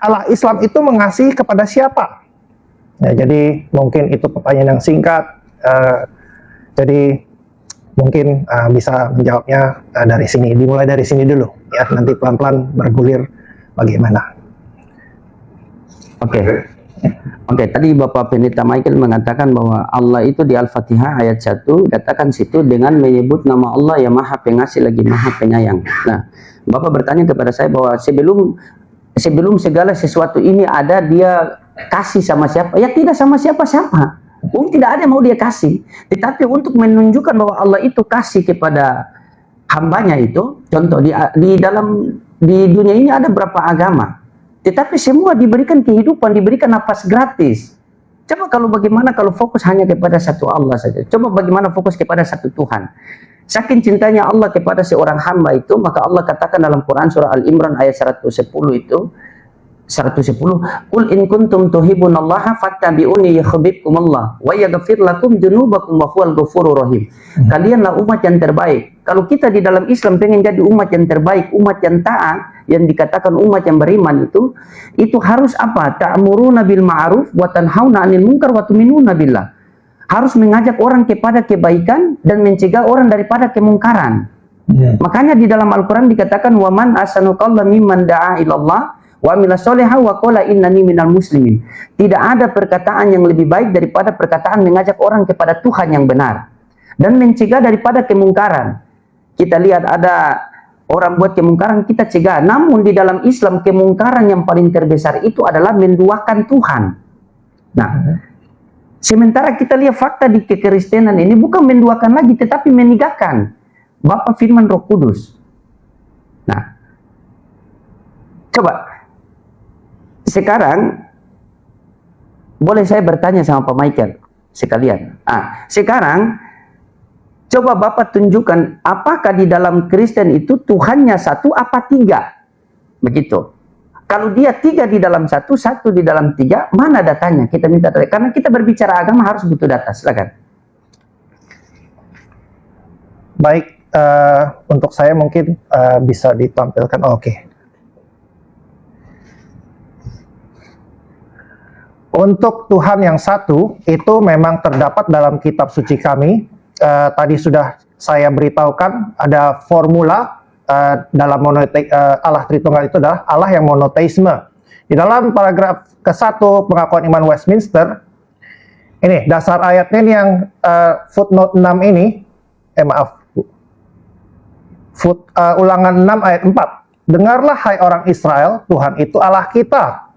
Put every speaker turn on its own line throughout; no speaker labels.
Allah Islam itu mengasihi kepada siapa? Ya, jadi mungkin itu pertanyaan yang singkat. Jadi mungkin bisa menjawabnya dari sini. Dimulai dari sini dulu, ya. Nanti pelan-pelan bergulir bagaimana.
Oke, tadi Bapak Pendeta Michael mengatakan bahwa Allah itu di Al-Fatihah ayat 1 katakan situ dengan menyebut nama Allah yang Maha Pengasih lagi Maha Penyayang. Nah, Bapak bertanya kepada saya bahwa sebelum segala sesuatu ini ada, dia kasih sama siapa? Ya tidak sama siapa-siapa. Tidak ada yang mau dia kasih. Tetapi untuk menunjukkan bahwa Allah itu kasih kepada hambanya itu, contoh di dunia ini ada berapa agama. Tetapi semua diberikan kehidupan, diberikan nafas gratis. Coba bagaimana kalau fokus hanya kepada satu Allah saja. Coba bagaimana fokus kepada satu Tuhan. Saking cintanya Allah kepada seorang hamba itu, maka Allah katakan dalam Quran surah Al-Imran ayat 110 itu, 110, Qul in kuntum tuhibbunallaha fattabi'uni yuhibbukumullah wa yaghfir lakum dzunubakum wa huwal ghafurur rahim. Kalianlah umat yang terbaik. Kalau kita di dalam Islam pengen jadi umat yang terbaik, umat yang taat, yang dikatakan umat yang beriman itu harus apa? Ta'muruna bil ma'ruf wa tanhauna 'anil munkar wa tu'minuna billah. Harus mengajak orang kepada kebaikan dan mencegah orang daripada kemungkaran. Makanya di dalam Al-Qur'an dikatakan wa man ahsanu qawlan mimman da'a ilallah wa amila sholihan wa qala innani minal muslimin. Tidak ada perkataan yang lebih baik daripada perkataan mengajak orang kepada Tuhan yang benar dan mencegah daripada kemungkaran. Kita lihat ada orang buat kemungkaran, kita cegah. Namun di dalam Islam kemungkaran yang paling terbesar itu adalah menduakan Tuhan. Nah, sementara kita lihat fakta di kekristenan ini bukan menduakan lagi, tetapi meninggalkan Bapa, Firman, Roh Kudus. Nah, coba sekarang boleh saya bertanya sama Pak Michael sekalian. Sekarang coba Bapak tunjukkan apakah di dalam Kristen itu Tuhannya satu apa tiga? Begitu. Kalau dia tiga di dalam satu, satu di dalam tiga, mana datanya? Kita minta data. Karena kita berbicara agama harus butuh data. Silakan.
Baik, untuk saya mungkin bisa ditampilkan. Oke. Untuk Tuhan yang satu, itu memang terdapat dalam kitab suci kami. Tadi sudah saya beritahukan, ada formula dalam Allah Tritunggal itu adalah Allah yang monoteisme. Di dalam paragraf ke-1 pengakuan iman Westminster, ini dasar ayatnya ini yang footnote 6 ini, ulangan 6 ayat 4. Dengarlah hai orang Israel, Tuhan itu Allah kita.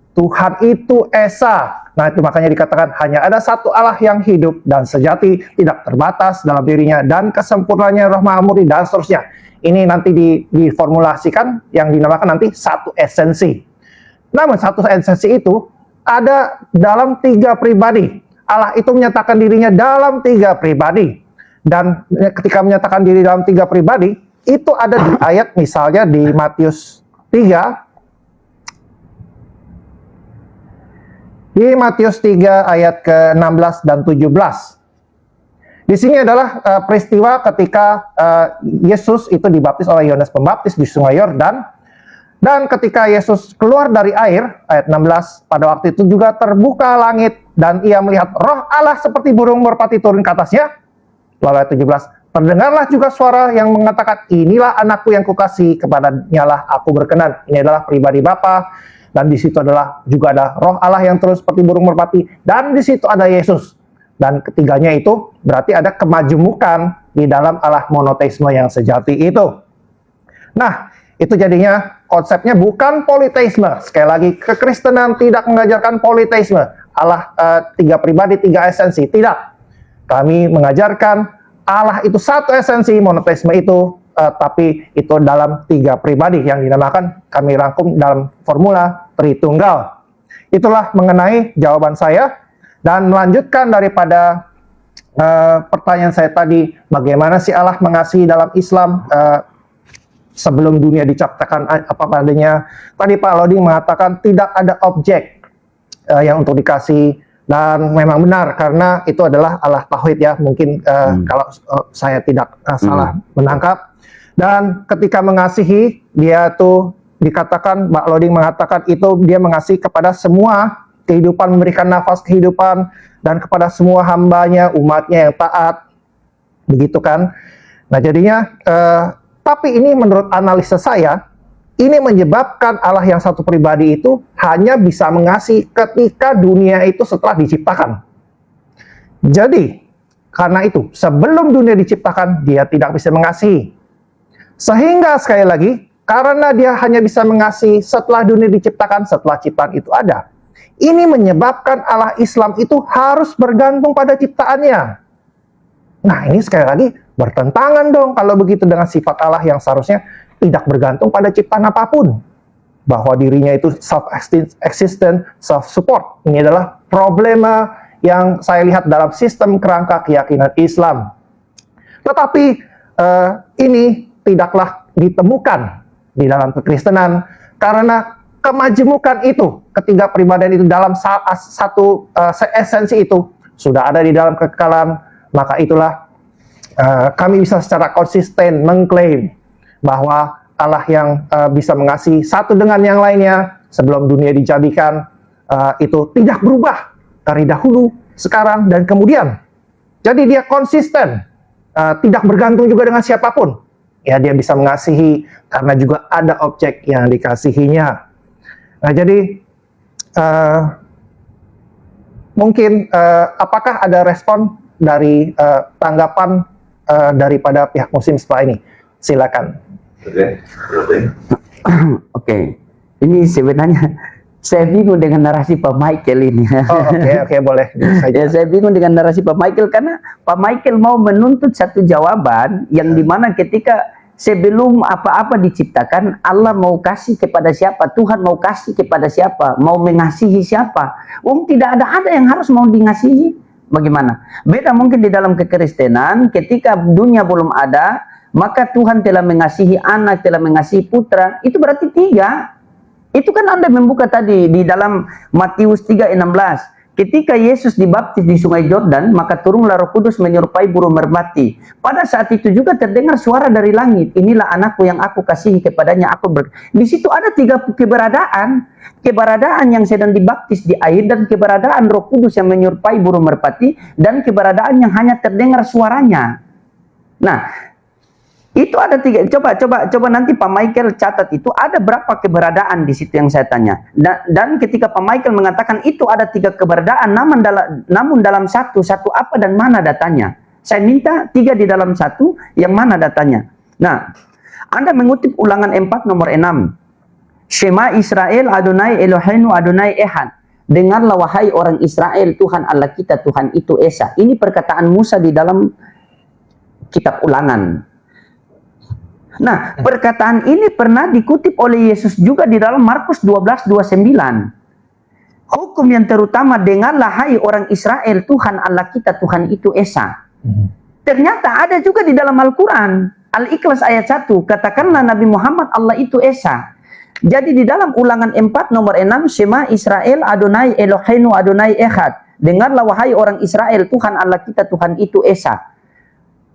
Tuhan itu Esa. Nah, itu makanya dikatakan hanya ada satu Allah yang hidup dan sejati, tidak terbatas dalam dirinya, dan kesempurnaannya Roh Maha Murni, dan seterusnya. Ini nanti diformulasikan yang dinamakan nanti satu esensi. Namun satu esensi itu ada dalam tiga pribadi. Allah itu menyatakan dirinya dalam tiga pribadi. Dan ketika menyatakan diri dalam tiga pribadi, itu ada di ayat misalnya di Matius 3, di Matius 3 ayat ke-16 dan 17. Di sini adalah peristiwa ketika Yesus itu dibaptis oleh Yohanes Pembaptis di Sungai Yordan. Dan ketika Yesus keluar dari air, ayat 16, pada waktu itu juga terbuka langit dan ia melihat Roh Allah seperti burung merpati turun ke atasnya. Lalu ayat 17, terdengarlah juga suara yang mengatakan, inilah anakku yang kukasihi, kepadanya lah aku berkenan. Ini adalah pribadi Bapa. Dan di situ juga ada Roh Allah yang terus seperti burung merpati, dan di situ ada Yesus. Dan ketiganya itu berarti ada kemajemukan di dalam Allah monoteisme yang sejati itu. Nah, itu jadinya konsepnya bukan politeisme. Sekali lagi, kekristenan tidak mengajarkan politeisme. Allah tiga pribadi, tiga esensi. Tidak. Kami mengajarkan Allah itu satu esensi, monoteisme itu tapi itu dalam tiga pribadi yang dinamakan, kami rangkum dalam formula Tritunggal. Itulah mengenai jawaban saya. Dan melanjutkan daripada pertanyaan saya tadi, bagaimana sih Allah mengasihi dalam Islam sebelum dunia diciptakan apa adanya. Tadi Pak Lodi mengatakan tidak ada objek yang untuk dikasih. Dan memang benar, karena itu adalah Allah Tauhid ya. Mungkin kalau saya tidak salah menangkap. Dan ketika mengasihi, dia tuh dikatakan, Mbak Loding mengatakan itu dia mengasihi kepada semua kehidupan, memberikan nafas kehidupan, dan kepada semua hambanya, umatnya yang taat. Begitu kan? Nah jadinya, tapi ini menurut analisa saya, ini menyebabkan Allah yang satu pribadi itu hanya bisa mengasihi ketika dunia itu setelah diciptakan. Jadi, karena itu, sebelum dunia diciptakan, dia tidak bisa mengasihi. Sehingga sekali lagi, karena dia hanya bisa mengasihi setelah dunia diciptakan, setelah ciptaan itu ada. Ini menyebabkan Allah Islam itu harus bergantung pada ciptaannya. Nah, ini sekali lagi bertentangan dong kalau begitu dengan sifat Allah yang seharusnya tidak bergantung pada ciptaan apapun. Bahwa dirinya itu self-existent, self-support. Ini adalah problema yang saya lihat dalam sistem kerangka keyakinan Islam. Tetapi ini tidaklah ditemukan di dalam kekristenan karena kemajemukan itu, ketiga pribadian itu dalam satu esensi itu sudah ada di dalam kekekalan, maka itulah kami bisa secara konsisten mengklaim bahwa Allah yang bisa mengasihi satu dengan yang lainnya sebelum dunia dijadikan itu tidak berubah dari dahulu, sekarang, dan kemudian. Jadi dia konsisten, tidak bergantung juga dengan siapapun. Ya, dia bisa mengasihi karena juga ada objek yang dikasihinya. Nah, jadi mungkin apakah ada respon dari tanggapan daripada pihak Muslim setelah ini? Silakan.
Oke. Ini sebenarnya saya bingung dengan narasi Pak Michael ini.
Oh, oke, boleh.
Ya, saya bingung dengan narasi Pak Michael karena Pak Michael mau menuntut satu jawaban yang dimana ketika sebelum apa-apa diciptakan, Allah mau kasih kepada siapa, Tuhan mau kasih kepada siapa, mau mengasihi siapa. Tidak ada yang harus mau dingasihi. Bagaimana? Beda mungkin di dalam kekristenan, ketika dunia belum ada, maka Tuhan telah mengasihi anak, telah mengasihi putra. Itu berarti 3. Itu kan Anda membuka tadi di dalam Matius 3:16. Ketika Yesus dibaptis di Sungai Yordan, maka turunlah Roh Kudus menyerupai burung merpati. Pada saat itu juga terdengar suara dari langit, inilah anakku yang aku kasihi, kepadanya aku Di situ ada 3 keberadaan. Keberadaan yang sedang dibaptis di air, dan keberadaan Roh Kudus yang menyerupai burung merpati, dan keberadaan yang hanya terdengar suaranya. Nah, itu ada 3. Coba nanti Pak Michael catat itu ada berapa keberadaan di situ yang saya tanya. Dan ketika Pak Michael mengatakan itu ada 3 keberadaan, namun dalam satu apa dan mana datanya? Saya minta 3 di dalam satu, yang mana datanya? Nah, Anda mengutip Ulangan 4 nomor 6. Shema Israel Adonai Eloheinu Adonai Ehad. Dengarlah wahai orang Israel, Tuhan Allah kita, Tuhan itu Esa. Ini perkataan Musa di dalam kitab Ulangan. Nah, perkataan ini pernah dikutip oleh Yesus juga di dalam Markus 12:29. Hukum yang terutama, dengarlah hai orang Israel, Tuhan Allah kita, Tuhan itu Esa. Ternyata ada juga di dalam Al-Quran. Al-Ikhlas ayat 1, katakanlah Nabi Muhammad Allah itu Esa. Jadi di dalam Ulangan 4 nomor 6, Shema Israel Adonai Eloheinu Adonai Ehad. Dengarlah wahai orang Israel, Tuhan Allah kita, Tuhan itu Esa.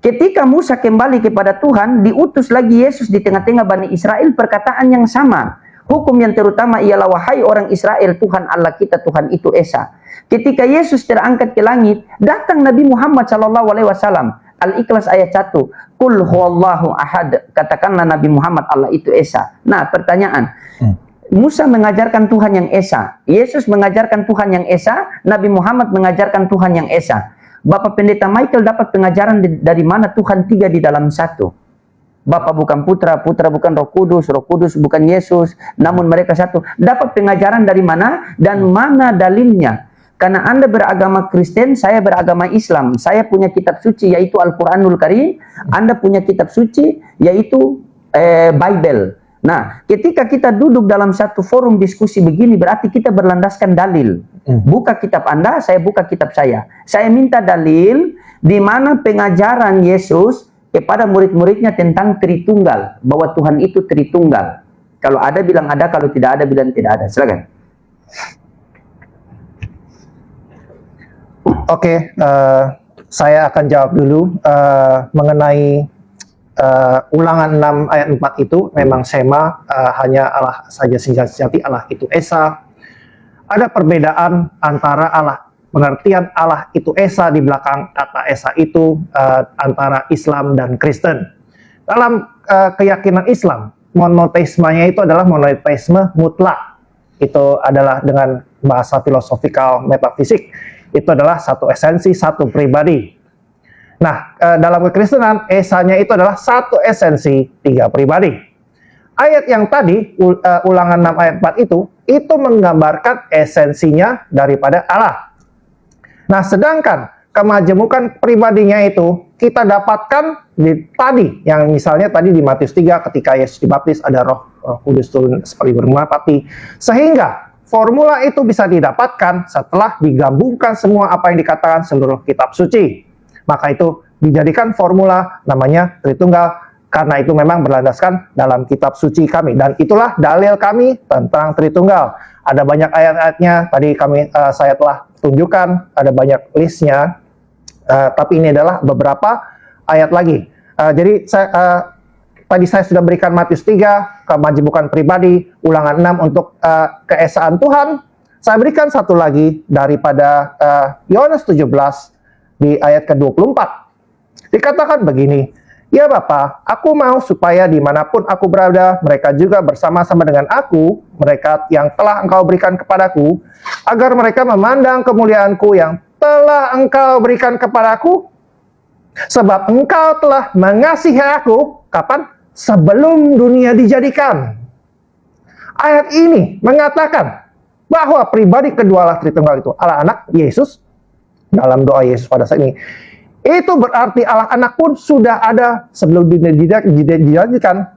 Ketika Musa kembali kepada Tuhan, diutus lagi Yesus di tengah-tengah Bani Israel, perkataan yang sama. Hukum yang terutama ialah wahai orang Israel, Tuhan Allah kita, Tuhan itu Esa. Ketika Yesus terangkat ke langit, datang Nabi Muhammad SAW. Al-Ikhlas ayat 1. Qul huwallahu ahad. Katakanlah Nabi Muhammad Allah itu Esa. Nah, pertanyaan. Musa mengajarkan Tuhan yang Esa. Yesus mengajarkan Tuhan yang Esa. Nabi Muhammad mengajarkan Tuhan yang Esa. Bapak Pendeta Michael dapat pengajaran dari mana Tuhan 3 di dalam 1. Bapa bukan putra, putra bukan Roh Kudus bukan Yesus, namun mereka satu. Dapat pengajaran dari mana dan mana dalilnya? Karena Anda beragama Kristen, saya beragama Islam. Saya punya kitab suci yaitu Al-Quranul Karim, Anda punya kitab suci yaitu Bible. Nah, ketika kita duduk dalam satu forum diskusi begini, berarti kita berlandaskan dalil. Buka kitab Anda, saya buka kitab saya. Saya minta dalil di mana pengajaran Yesus kepada murid-muridnya tentang Tritunggal, bahwa Tuhan itu Tritunggal. Kalau ada bilang ada, kalau tidak ada bilang tidak ada. Silakan.
Oke, saya akan jawab dulu mengenai Ulangan 6 ayat 4 itu memang sema, hanya Allah saja sejati, Allah itu Esa. Ada perbedaan antara Allah, pengertian Allah itu Esa di belakang kata Esa itu antara Islam dan Kristen. Dalam keyakinan Islam, monoteismenya itu adalah monoteisme mutlak. Itu adalah dengan bahasa filosofikal metafisik, itu adalah satu esensi, satu pribadi. Nah, dalam kekristenan, Esanya itu adalah satu esensi, tiga pribadi. Ayat yang tadi, ulangan 6 ayat 4 itu menggambarkan esensinya daripada Allah. Nah, sedangkan kemajemukan pribadinya itu kita dapatkan tadi, yang misalnya tadi di Matius 3 ketika Yesus dibaptis ada Roh Kudus turun seperti burung merpati, sehingga formula itu bisa didapatkan setelah digabungkan semua apa yang dikatakan seluruh kitab suci. Maka itu dijadikan formula namanya Tritunggal, karena itu memang berlandaskan dalam kitab suci kami, dan itulah dalil kami tentang Tritunggal. Ada banyak ayat-ayatnya, tadi saya telah tunjukkan, ada banyak listnya, tapi ini adalah beberapa ayat lagi. Jadi tadi saya sudah berikan Matius 3, kemajemukan pribadi, ulangan 6 untuk keesaan Tuhan. Saya berikan satu lagi daripada Yohanes 17 di ayat ke-24. Dikatakan begini, "Ya Bapa, aku mau supaya dimanapun aku berada, mereka juga bersama-sama dengan aku, mereka yang telah Engkau berikan kepadaku, agar mereka memandang kemuliaanku yang telah Engkau berikan kepadaku, sebab Engkau telah mengasihi aku." Kapan? Sebelum dunia dijadikan. Ayat ini mengatakan bahwa pribadi kedua Allah Tritunggal itu Allah Anak, Yesus, dalam doa Yesus pada saat ini. Itu berarti Allah Anak pun sudah ada sebelum dunia dijadikan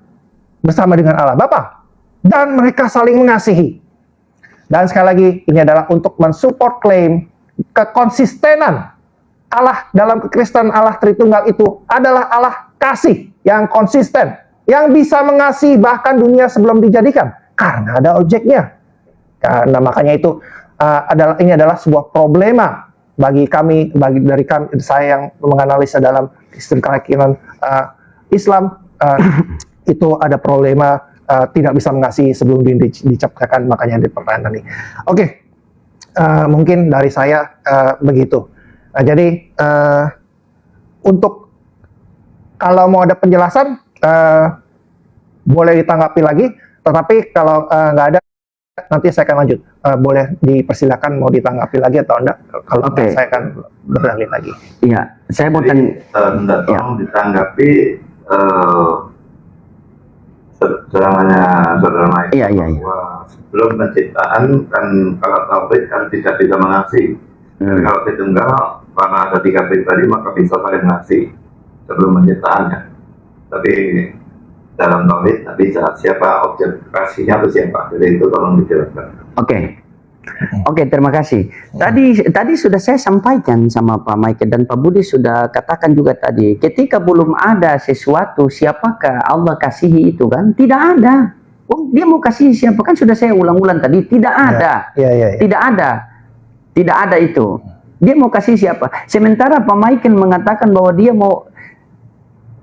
bersama dengan Allah Bapa. Dan mereka saling mengasihi. Dan sekali lagi, ini adalah untuk mensupport klaim kekonsistenan Allah dalam kekristenan. Allah Tritunggal itu adalah Allah kasih yang konsisten, yang bisa mengasihi bahkan dunia sebelum dijadikan, karena ada objeknya. Karena makanya itu ini adalah sebuah problema bagi kami, dari saya yang menganalisa dalam sistem keyakinan Islam, itu ada problema tidak bisa mengasihi sebelum diciptakan, makanya di pertanyaan ini. Oke, mungkin dari saya begitu. Jadi untuk kalau mau ada penjelasan boleh ditanggapi lagi, tetapi kalau nggak ada, nanti saya akan lanjut. Boleh dipersilakan mau ditanggapi lagi atau enggak. Kalau saya akan berdalil lagi.
Iya, saya mau tanya.
Tolong ditanggapi serangannya saudara Mike.
Iya.
Bahwa sebelum penciptaan kan kalau tauhid kan tidak bisa mengasihi. Kalau Tritunggal karena ada tiga pribadi maka bisa saling mengasihi sebelum penciptaannya. Tapi dalam tauhid tidak bisa, siapa objek kasihnya atau siapa. Jadi itu tolong dijelaskan. Oke, terima kasih. Tadi sudah saya sampaikan sama Pak Mike dan Pak Budi sudah katakan juga tadi, ketika belum ada sesuatu, siapakah Allah kasihi itu kan? Tidak ada. Oh, dia mau kasih siapa? Kan sudah saya ulang-ulang tadi, tidak ada.
Ya.
Tidak ada itu. Dia mau kasih siapa? Sementara Pak Michael mengatakan bahwa dia mau,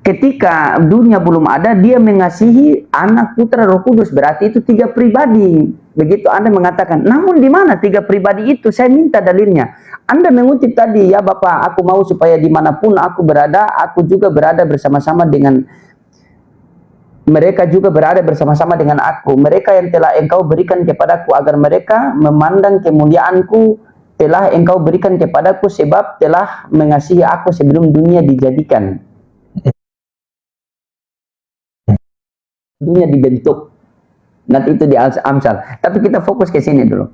ketika dunia belum ada, dia mengasihi Anak, Putra, Roh Kudus. Berarti itu tiga pribadi. Begitu Anda mengatakan. Namun di mana tiga pribadi itu? Saya minta dalilnya. Anda mengutip tadi, "Ya Bapak, aku mau supaya dimanapun aku berada, aku juga berada bersama-sama dengan mereka, juga berada bersama-sama dengan aku. Mereka yang telah Engkau berikan kepadaku, agar mereka memandang kemuliaanku telah Engkau berikan kepadaku, sebab telah mengasihi aku sebelum dunia dijadikan." Dunia dibentuk. Nanti itu di Amsal. Tapi kita fokus ke sini dulu.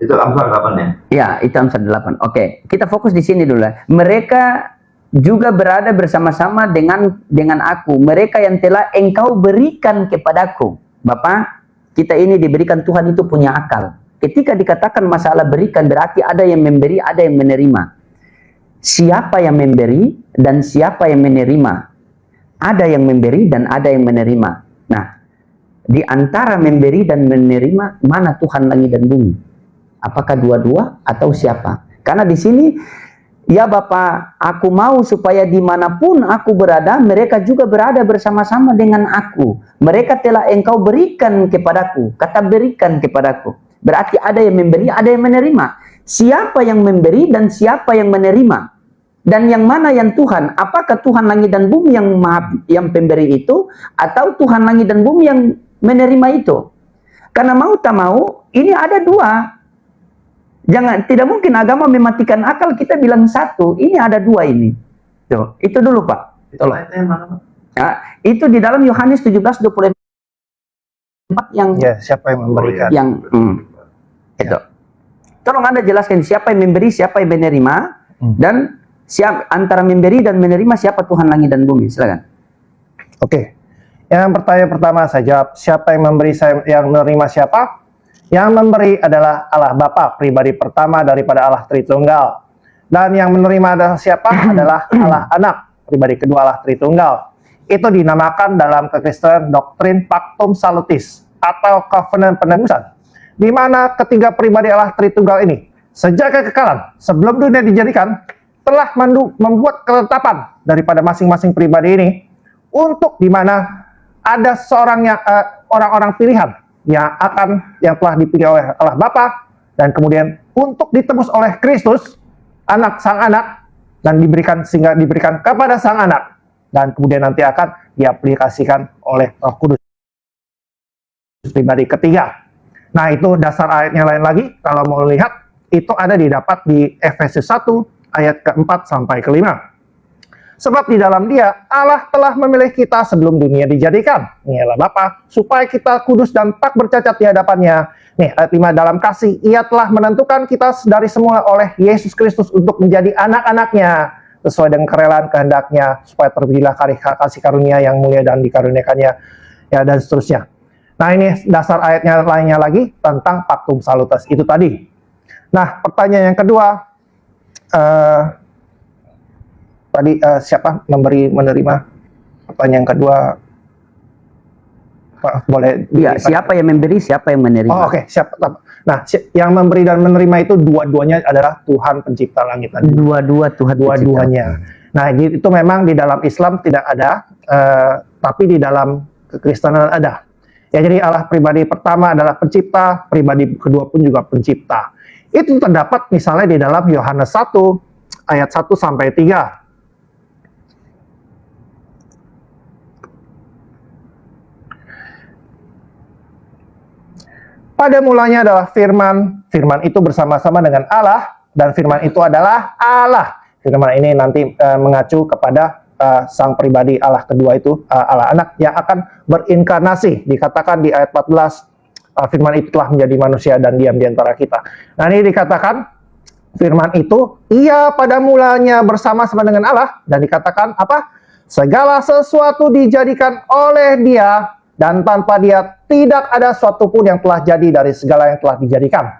Itu Amsal 8 ya?
Ya, itu Amsal 8. Oke, kita fokus di sini dulu. Mereka juga berada bersama-sama dengan aku. Mereka yang telah Engkau berikan kepadaku. Bapak, kita ini diberikan, Tuhan itu punya akal. Ketika dikatakan masalah berikan, berarti ada yang memberi, ada yang menerima. Siapa yang memberi dan siapa yang menerima? Ada yang memberi dan ada yang menerima. Nah, di antara memberi dan menerima, mana Tuhan langit dan bumi? Apakah dua-dua atau siapa? Karena di sini Ya Bapa, aku mau supaya dimanapun aku berada, mereka juga berada bersama-sama dengan aku. Mereka telah engkau berikan kepadaku. Kata berikan kepadaku. Berarti ada yang memberi, ada yang menerima. Siapa yang memberi dan siapa yang menerima? Dan yang mana yang Tuhan? Apakah Tuhan langit dan bumi yang pemberi itu? Atau Tuhan langit dan bumi yang menerima itu? Karena mau tak mau, ini ada dua. Tidak mungkin agama mematikan akal, kita bilang satu. Ini ada dua ini. Tuh, itu dulu Pak.
Itu ayatnya mana, Pak?
Ya, itu di dalam Yohanes 17:24 yang
Ya, siapa yang memberikan?
yang itu. Tolong Anda jelaskan siapa yang memberi, siapa yang menerima, dan antara memberi dan menerima siapa Tuhan langit dan bumi. Silakan.
Oke. Yang pertanyaan pertama saya jawab, siapa yang memberi, yang menerima siapa? Yang memberi adalah Allah Bapa, pribadi pertama daripada Allah Tritunggal. Dan yang menerima adalah siapa? Adalah Allah Anak, pribadi kedua Allah Tritunggal. Itu dinamakan dalam kekristenan doktrin Pactum Salutis atau covenant penebusan. Di mana ketiga pribadi Allah Tritunggal ini sejak kekekalan sebelum dunia dijadikan telah membuat ketetapan daripada masing-masing pribadi ini untuk di mana ada seorang yang orang-orang pilihan yang telah dipilih oleh Allah Bapa dan kemudian untuk ditebus oleh Kristus sang anak dan sehingga diberikan kepada sang anak dan kemudian nanti akan diaplikasikan oleh Roh Kudus pribadi ketiga. Nah, itu dasar ayatnya lain lagi. Kalau mau lihat itu didapat di Efesus 1 ayat ke-4 sampai ke-5. Sebab di dalam Dia Allah telah memilih kita sebelum dunia dijadikan. Ini adalah Bapa, supaya kita kudus dan tak bercacat di hadapannya. Nih, ayat 5, dalam kasih Ia telah menentukan kita dari semula oleh Yesus Kristus untuk menjadi anak-anaknya sesuai dengan kerelaan kehendaknya, supaya terpilihlah kasih karunia yang mulia dan dikaruniakannya, ya, dan seterusnya. Nah, ini dasar ayatnya lainnya lagi tentang Pactum Salutis itu tadi. Nah, pertanyaan yang kedua, siapa memberi menerima? Pertanyaan kedua, boleh?
Iya, siapa yang memberi, siapa yang menerima?
Oh, oke, siapa? Nah, yang memberi dan menerima itu dua-duanya adalah Tuhan pencipta langit dan bumi.
Dua-dua Tuhan
Dua-duanya. Nah, itu memang di dalam Islam tidak ada, tapi di dalam kekristenan ada. Ya, jadi Allah pribadi pertama adalah pencipta, pribadi kedua pun juga pencipta. Itu terdapat misalnya di dalam Yohanes 1 ayat 1 sampai 3. Pada mulanya adalah firman, firman itu bersama-sama dengan Allah, dan firman itu adalah Allah. Firman ini nanti mengacu kepada sang pribadi Allah kedua itu, Allah Anak, yang akan berinkarnasi. Dikatakan di ayat 14, firman itu telah menjadi manusia dan diam di antara kita. Nah, ini dikatakan, firman itu, ia pada mulanya bersama-sama dengan Allah, dan dikatakan apa? Segala sesuatu dijadikan oleh Dia, dan tanpa Dia tidak ada suatu pun yang telah jadi dari segala yang telah dijadikan.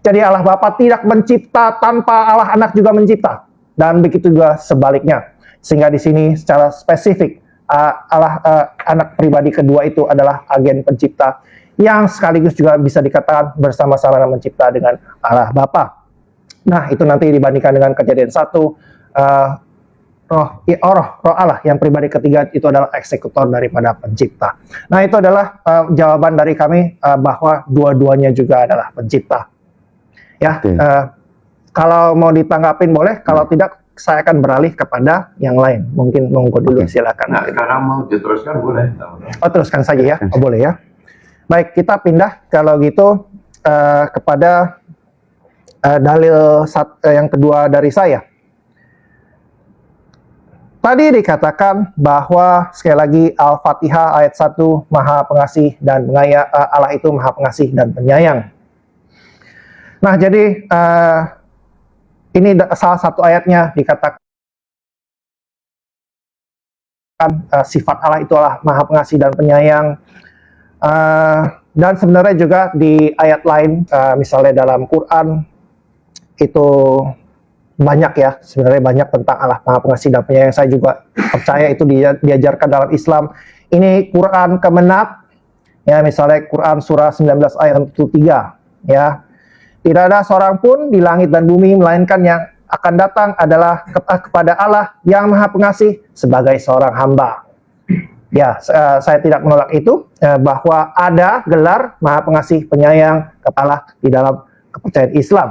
Jadi Allah Bapa tidak mencipta tanpa Allah Anak juga mencipta. Dan begitu juga sebaliknya. Sehingga di sini secara spesifik Allah Anak pribadi kedua itu adalah agen pencipta yang sekaligus juga bisa dikatakan bersama-sama mencipta dengan Allah Bapa. Nah, itu nanti dibandingkan dengan Kejadian 1, roh Allah yang pribadi ketiga itu adalah eksekutor daripada pencipta. Nah, itu adalah jawaban dari kami bahwa dua-duanya juga adalah pencipta. Ya, kalau mau ditanggapin boleh, kalau tidak saya akan beralih kepada yang lain. Mungkin monggo dulu, silakan.
Nah, sekarang mau diteruskan boleh?
Oh, teruskan saja ya. Oh, boleh ya. Baik, kita pindah kalau gitu kepada dalil yang kedua dari saya. Tadi dikatakan bahwa sekali lagi Al-Fatihah ayat 1 Maha Pengasih dan Penyayang, Allah itu Maha Pengasih dan Penyayang. Nah, jadi ini salah satu ayatnya dikatakan sifat Allah itu adalah Maha Pengasih dan Penyayang. Dan sebenarnya juga di ayat lain, misalnya dalam Quran itu banyak ya, sebenarnya banyak tentang Allah Maha Pengasih dan Penyayang. Saya juga percaya itu diajarkan dalam Islam. Ini Quran Kemenak, ya, misalnya Quran surah 19 ayat 3, ya. Tidak ada seorang pun di langit dan bumi melainkan yang akan datang adalah kepada Allah yang Maha Pengasih sebagai seorang hamba. Ya, saya tidak menolak itu, bahwa ada gelar Maha Pengasih Penyayang Kepala di dalam kepercayaan Islam.